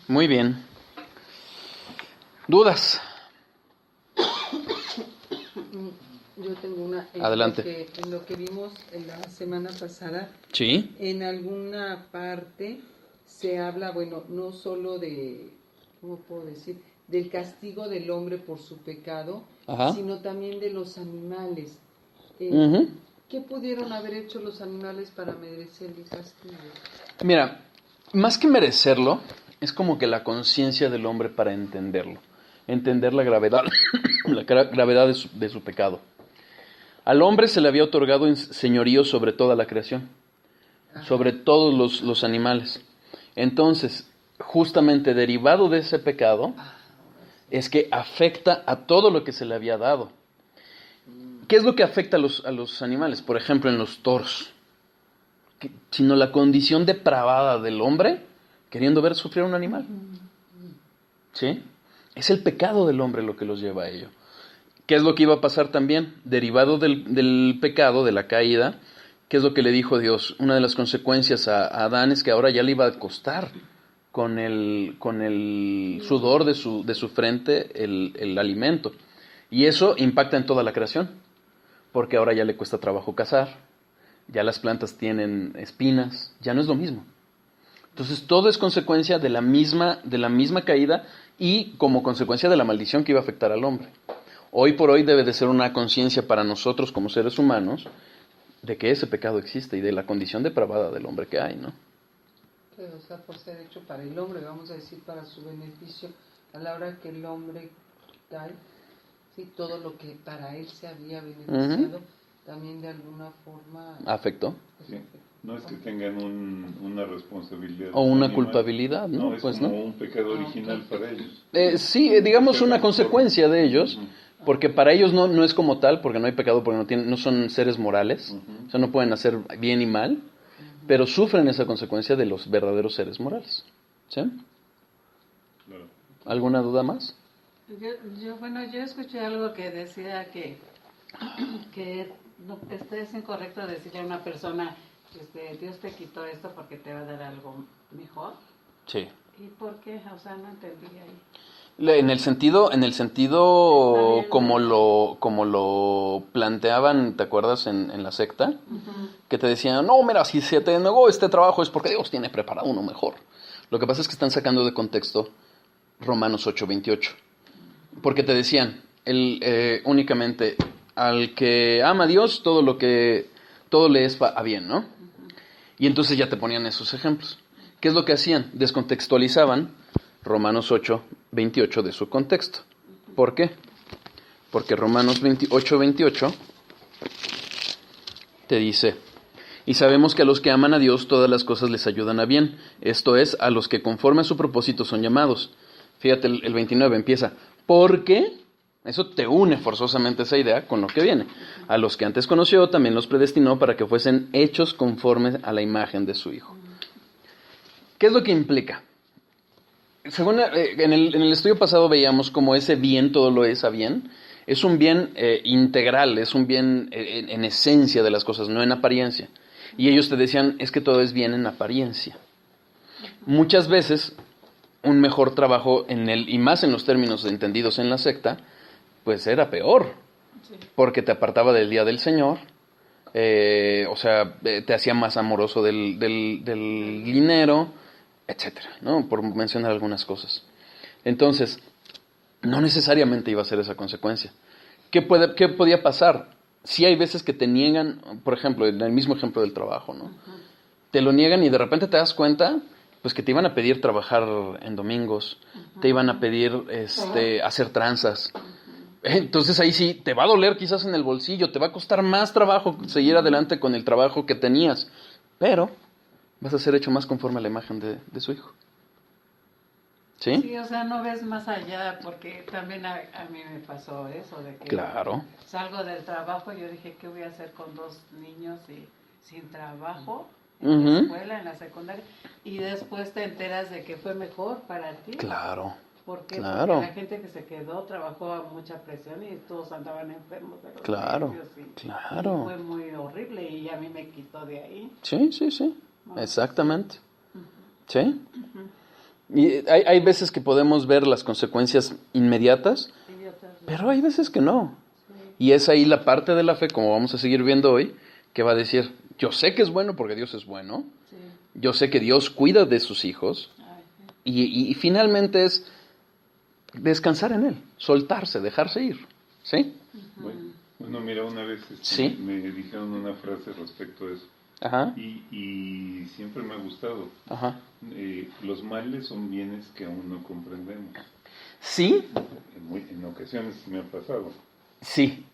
Muy bien. ¿Dudas? Yo tengo una. Adelante. En lo que vimos en la semana pasada, Sí. en alguna parte se habla, bueno, no solo de, ¿cómo puedo decir? Del castigo del hombre por su pecado, Ajá. sino también de los animales. Ujú. ¿Qué pudieron haber hecho los animales para merecer el castigo? Mira, más que merecerlo, es como que la conciencia del hombre para entenderlo. Entender la gravedad, gravedad de su pecado. Al hombre se le había otorgado señorío sobre toda la creación, sobre todos los animales. Entonces, justamente derivado de ese pecado, es que afecta a todo lo que se le había dado. ¿Qué es lo que afecta a los animales? Por ejemplo, en los toros. Sino la condición depravada del hombre queriendo ver sufrir a un animal. ¿Sí? Es el pecado del hombre lo que los lleva a ello. ¿Qué es lo que iba a pasar también? Derivado del pecado, de la caída, ¿qué es lo que le dijo Dios? Una de las consecuencias a Adán es que ahora ya le iba a costar con el sudor de su frente el alimento. Y eso impacta en toda la creación, porque ahora ya le cuesta trabajo cazar, ya las plantas tienen espinas, ya no es lo mismo. Entonces todo es consecuencia de la misma caída y como consecuencia de la maldición que iba a afectar al hombre. Hoy por hoy debe de ser una conciencia para nosotros como seres humanos de que ese pecado existe y de la condición depravada del hombre que hay, ¿no? O sea, por ser hecho para el hombre, vamos a decir, para su beneficio, a la hora que el hombre cae, sí, todo lo que para él se había beneficiado, también de alguna forma afectó. Sí. No es que tengan una responsabilidad o una culpabilidad, ¿no? No, es pues como no. un pecado original para ellos. Sí, digamos una consecuencia de ellos, porque para ellos no es como tal, porque no hay pecado, porque no son seres morales, o sea, no pueden hacer bien y mal, pero sufren esa consecuencia de los verdaderos seres morales. ¿Sí? Claro. ¿Alguna duda más? Yo escuché algo que decía que no, es incorrecto decirle a una persona, Dios te quitó esto porque te va a dar algo mejor. Sí. ¿Y por qué? O sea, no entendí ahí. En el sentido como lo planteaban, ¿te acuerdas en la secta? Uh-huh. Que te decían, no, mira, si se te negó este trabajo es porque Dios tiene preparado uno mejor. Lo que pasa es que están sacando de contexto Romanos 8:28. Porque te decían, únicamente al que ama a Dios, todo le es a bien, ¿no? Uh-huh. Y entonces ya te ponían esos ejemplos. ¿Qué es lo que hacían? Descontextualizaban Romanos 8:28 de su contexto. ¿Por qué? Porque Romanos 8:28 te dice, y sabemos que a los que aman a Dios todas las cosas les ayudan a bien, esto es, a los que conforme a su propósito son llamados. Fíjate, el 29 empieza, porque, eso te une forzosamente esa idea con lo que viene. A los que antes conoció también los predestinó para que fuesen hechos conformes a la imagen de su Hijo. ¿Qué es lo que implica? Según en el estudio pasado veíamos como ese bien, todo lo es a bien, es un bien integral, es un bien en esencia de las cosas, no en apariencia. Y ellos te decían, es que todo es bien en apariencia. Muchas veces, un mejor trabajo, y más en los términos entendidos en la secta, pues era peor, porque te apartaba del día del Señor, te hacía más amoroso del dinero, etcétera, ¿no? Por mencionar algunas cosas. Entonces, no necesariamente iba a ser esa consecuencia. ¿Qué podía pasar? Sí hay veces que te niegan, por ejemplo, en el mismo ejemplo del trabajo, ¿no? Uh-huh. Te lo niegan y de repente te das cuenta, pues que te iban a pedir trabajar en domingos, uh-huh. Te iban a pedir hacer tranzas. Uh-huh. Entonces ahí sí, te va a doler quizás en el bolsillo, te va a costar más trabajo seguir adelante con el trabajo que tenías, pero vas a ser hecho más conforme a la imagen de su Hijo. ¿Sí? Sí, o sea, no ves más allá, porque también a mí me pasó eso, de que claro. Salgo del trabajo y yo dije, ¿qué voy a hacer con 2 niños sin trabajo? En uh-huh. la escuela, en la secundaria, y después te enteras de que fue mejor para ti. Claro. ¿Por qué? Claro. Porque la gente que se quedó trabajó a mucha presión y todos andaban enfermos de los claro. Y fue muy horrible y a mí me quitó de ahí. Sí. Exactamente. Uh-huh. ¿Sí? Uh-huh. Y hay veces que podemos ver las consecuencias inmediatas, pero hay veces que no. Y es ahí la parte de la fe, como vamos a seguir viendo hoy, que va a decir, yo sé que es bueno porque Dios es bueno, yo sé que Dios cuida de sus hijos, y finalmente es descansar en Él, soltarse, dejarse ir, ¿sí? Bueno, mira, una vez ¿Sí? me dijeron una frase respecto a eso, Ajá, y siempre me ha gustado. ajá. Los males son bienes que aún no comprendemos. Sí, En ocasiones me ha pasado. sí,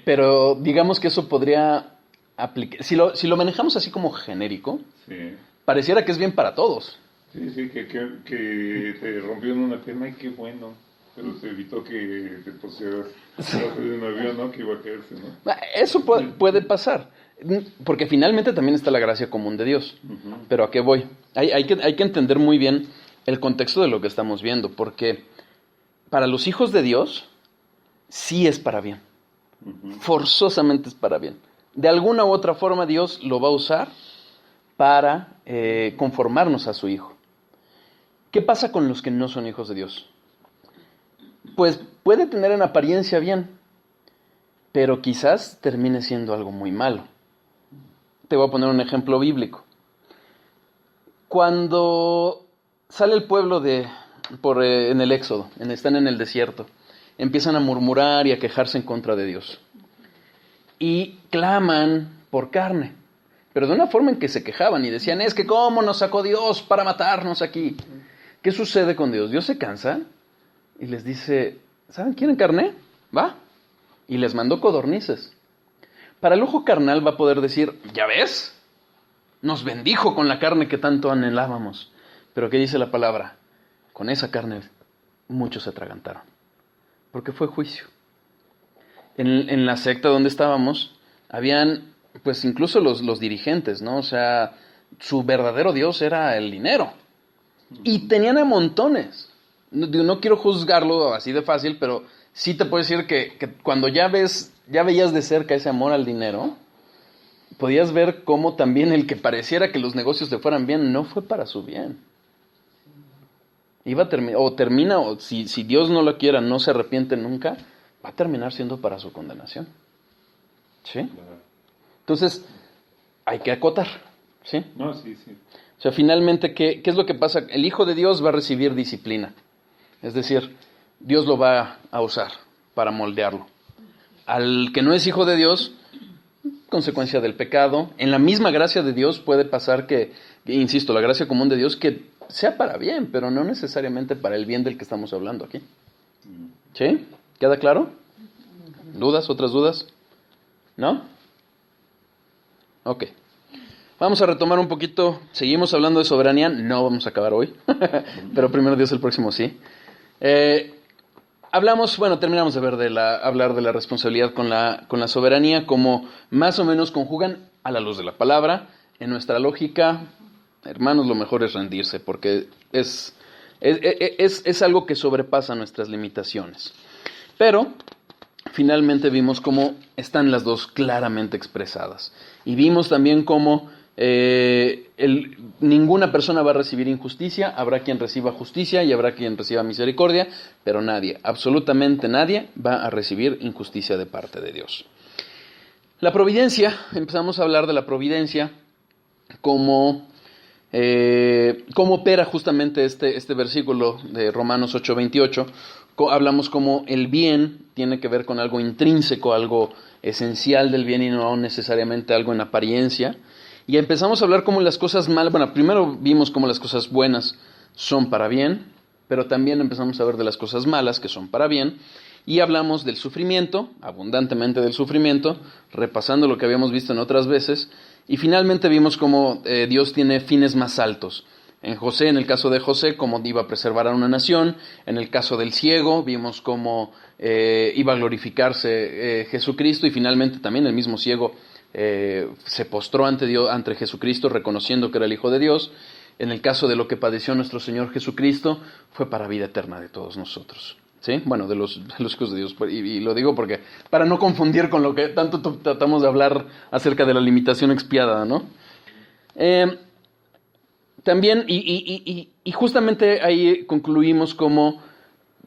pero digamos que eso podría aplicar, si lo manejamos así como genérico, Sí, pareciera que es bien para todos. sí, que te rompieron una pierna y qué bueno, pero se evitó que te pusieras debajo de un avión, ¿no? Que iba a caerse, ¿no? Eso puede pasar, porque finalmente también está la gracia común de Dios. Ujú. Pero ¿a qué voy? Hay que entender muy bien el contexto de lo que estamos viendo, porque para los hijos de Dios sí es para bien, Ujú. forzosamente es para bien. De alguna u otra forma Dios lo va a usar para conformarnos a su Hijo. ¿Qué pasa con los que no son hijos de Dios? Pues puede tener en apariencia bien, pero quizás termine siendo algo muy malo. Te voy a poner un ejemplo bíblico. Cuando sale el pueblo en el Éxodo, están en el desierto, empiezan a murmurar y a quejarse en contra de Dios. Y claman por carne, pero de una forma en que se quejaban y decían, es que ¿cómo nos sacó Dios para matarnos aquí? ¿Qué sucede con Dios? Dios se cansa y les dice, ¿saben? ¿Quieren carne? Va. Y les mandó codornices. Para el ojo carnal va a poder decir, ¿ya ves? Nos bendijo con la carne que tanto anhelábamos. Pero ¿qué dice la palabra? Con esa carne muchos se atragantaron. Porque fue juicio. En la secta donde estábamos, habían, pues incluso los dirigentes, ¿no? O sea, su verdadero Dios era el dinero. Y tenían a montones. No quiero juzgarlo así de fácil, pero sí te puedo decir que cuando ya veías de cerca ese amor al dinero, podías ver cómo también el que pareciera que los negocios le fueran bien, no fue para su bien. Iba a termina, o si Dios no lo quiera, no se arrepiente nunca, va a terminar siendo para su condenación. ¿Sí? Claro. Entonces, hay que acotar. ¿Sí? No, sí. O sea, finalmente, ¿qué es lo que pasa? El Hijo de Dios va a recibir disciplina. Es decir, Dios lo va a usar para moldearlo. Al que no es hijo de Dios, consecuencia del pecado, en la misma gracia de Dios puede pasar que, insisto, la gracia común de Dios, que sea para bien, pero no necesariamente para el bien del que estamos hablando aquí. ¿Sí? ¿Queda claro? ¿Dudas? ¿Otras dudas? ¿No? Ok. Vamos a retomar un poquito. Seguimos hablando de soberanía. No vamos a acabar hoy. Pero primero Dios, el próximo sí. Terminamos de ver hablar de la responsabilidad con la soberanía, como más o menos conjugan a la luz de la palabra. En nuestra lógica, hermanos, lo mejor es rendirse, porque es algo que sobrepasa nuestras limitaciones. Pero finalmente vimos cómo están las dos claramente expresadas. Y vimos también cómo ninguna persona va a recibir injusticia, habrá quien reciba justicia y habrá quien reciba misericordia, pero nadie, absolutamente nadie, va a recibir injusticia de parte de Dios. La providencia, empezamos a hablar de la providencia, cómo opera justamente este versículo de Romanos 8:28. Hablamos cómo el bien tiene que ver con algo intrínseco, algo esencial del bien y no necesariamente algo en apariencia. Y empezamos a hablar cómo las cosas malas, primero vimos cómo las cosas buenas son para bien, pero también empezamos a ver de las cosas malas que son para bien. Y hablamos del sufrimiento, abundantemente del sufrimiento, repasando lo que habíamos visto en otras veces. Y finalmente vimos cómo Dios tiene fines más altos. En el caso de José, cómo iba a preservar a una nación. En el caso del ciego, vimos cómo iba a glorificarse Jesucristo. Y finalmente también el mismo ciego se postró ante Jesucristo, reconociendo que era el Hijo de Dios. En el caso de lo que padeció nuestro Señor Jesucristo, fue para vida eterna de todos nosotros. ¿Sí? Bueno, de los hijos de Dios. Y lo digo porque para no confundir con lo que tanto tratamos de hablar acerca de la limitación expiada, ¿no? También, y Y justamente ahí concluimos como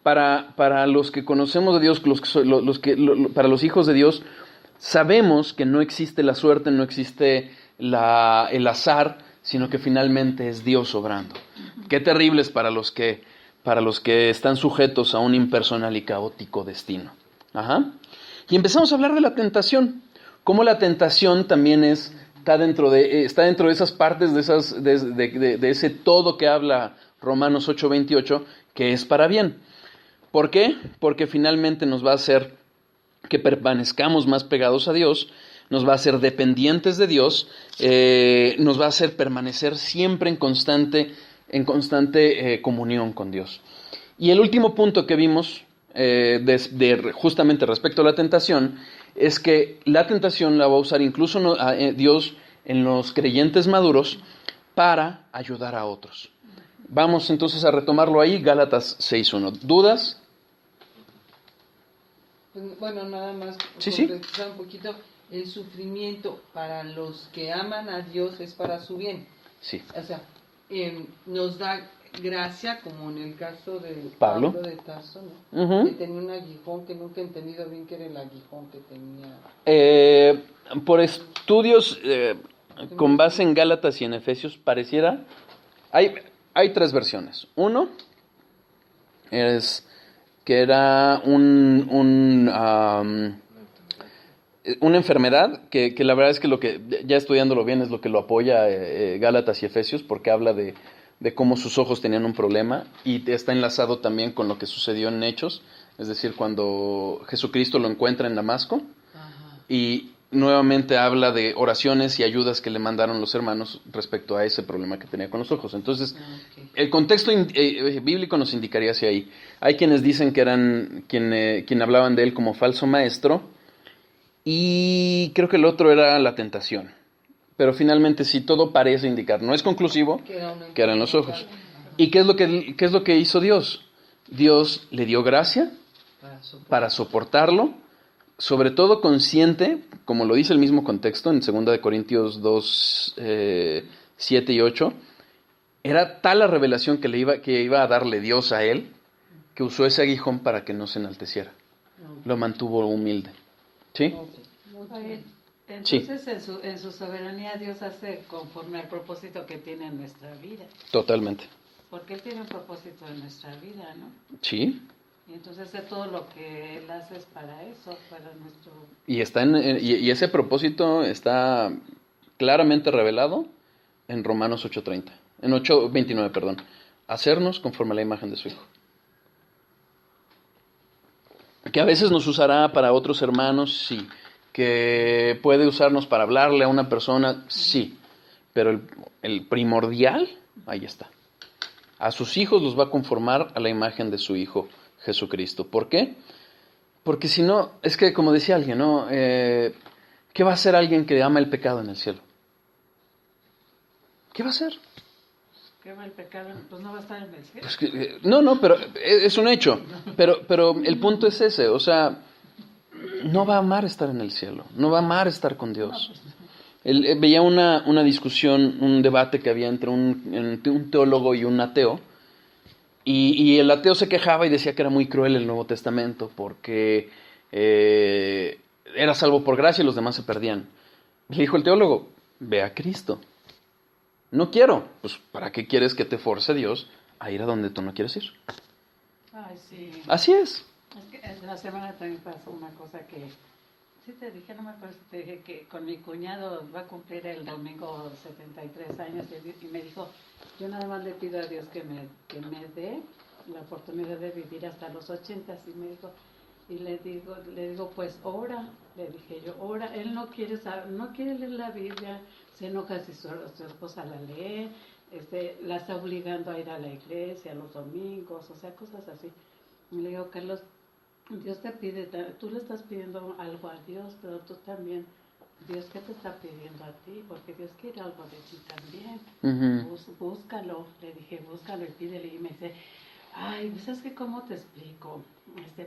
para los que conocemos a Dios, para los hijos de Dios, sabemos que no existe la suerte, no existe el azar, sino que finalmente es Dios obrando. Qué terrible es para los que están sujetos a un impersonal y caótico destino. Ajá. Y empezamos a hablar de la tentación, cómo la tentación también está dentro de esas partes, de ese todo que habla Romanos 8:28, que es para bien. ¿Por qué? Porque finalmente nos va a hacer que permanezcamos más pegados a Dios, nos va a hacer dependientes de Dios, nos va a hacer permanecer siempre en constante comunión con Dios. Y el último punto que vimos, justamente respecto a la tentación, es que la tentación la va a usar incluso Dios en los creyentes maduros para ayudar a otros. Vamos entonces a retomarlo ahí, Gálatas 6:1. ¿Dudas? Bueno, nada más Sí. concretizar un poquito. El sufrimiento para los que aman a Dios es para su bien. Sí. O sea, nos da gracia, como en el caso de Pablo de Tarso, ¿no? Uh-huh. Que tenía un aguijón que nunca he entendido bien que era el aguijón que tenía. Por estudios con base en Gálatas y en Efesios, pareciera... Hay tres versiones. Es que era una enfermedad que la verdad es que ya estudiándolo bien es lo que lo apoya Gálatas y Efesios, porque habla de cómo sus ojos tenían un problema y está enlazado también con lo que sucedió en Hechos, es decir, cuando Jesucristo lo encuentra en Damasco. Ajá. Y nuevamente habla de oraciones y ayudas que le mandaron los hermanos respecto a ese problema que tenía con los ojos. Entonces, okay, el contexto bíblico nos indicaría hacia ahí. Hay quienes dicen que eran quien hablaban de él como falso maestro, y creo que el otro era la tentación. Pero finalmente sí, todo parece indicar, no es conclusivo, que eran los ojos. ¿Y qué es lo que hizo Dios? Dios le dio gracia para soportarlo, sobre todo consciente, como lo dice el mismo contexto en 2 Corintios 2, 7 y 8, era tal la revelación que iba a darle Dios a él, que usó ese aguijón para que no se enalteciera. Lo mantuvo humilde. ¿Sí? Entonces, sí, en su soberanía Dios hace conforme al propósito que tiene en nuestra vida. Totalmente. Porque Él tiene un propósito en nuestra vida, ¿no? Sí. Y entonces todo lo que Él hace es para eso, para nuestro... Y ese propósito está claramente revelado en Romanos 8:30. En 8:29, perdón. Hacernos conforme a la imagen de su Hijo. Que a veces nos usará para otros hermanos, sí. Que puede usarnos para hablarle a una persona, sí. Pero el primordial, ahí está. A sus hijos los va a conformar a la imagen de su Hijo Jesucristo. ¿Por qué? Porque si no, es que como decía alguien, ¿no? ¿Qué va a hacer alguien que ama el pecado en el cielo? ¿Qué va a hacer? ¿Qué va el pecado? Pues no va a estar en el cielo. Pues no, pero es un hecho. Pero el punto es ese, o sea, no va a amar estar en el cielo, no va a amar estar con Dios. Veía una discusión, un debate que había entre un teólogo y un ateo, y el ateo se quejaba y decía que era muy cruel el Nuevo Testamento porque era salvo por gracia y los demás se perdían. Le dijo el teólogo, ve a Cristo. No quiero. Pues, ¿para qué quieres que te force Dios a ir a donde tú no quieres ir? Ay, sí. Así es. Es que en la semana también pasó una cosa que... Sí te dije, no me acuerdo si te dije que con mi cuñado va a cumplir el domingo 73 años y me dijo, yo nada más le pido a Dios que me dé la oportunidad de vivir hasta los 80. Y me dijo, y le digo, pues ora, le dije yo, ora. Él no quiere leer la Biblia, se enoja si su esposa la lee, la está obligando a ir a la iglesia los domingos, o sea, cosas así. Y le digo, Carlos, Dios te pide, tú le estás pidiendo algo a Dios, pero tú también, Dios, ¿qué te está pidiendo a ti? Porque Dios quiere algo de ti también. Uh-huh. Búscalo, le dije, búscalo y pídele. Y me dice, ay, pues es que ¿cómo te explico?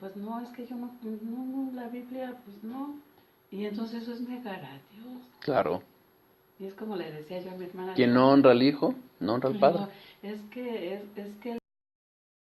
Pues no, es que yo no, la Biblia, pues no. Y entonces eso es negar a Dios. Claro. Y es como le decía yo a mi hermana. Quien no honra al Hijo, no honra al padre. Es que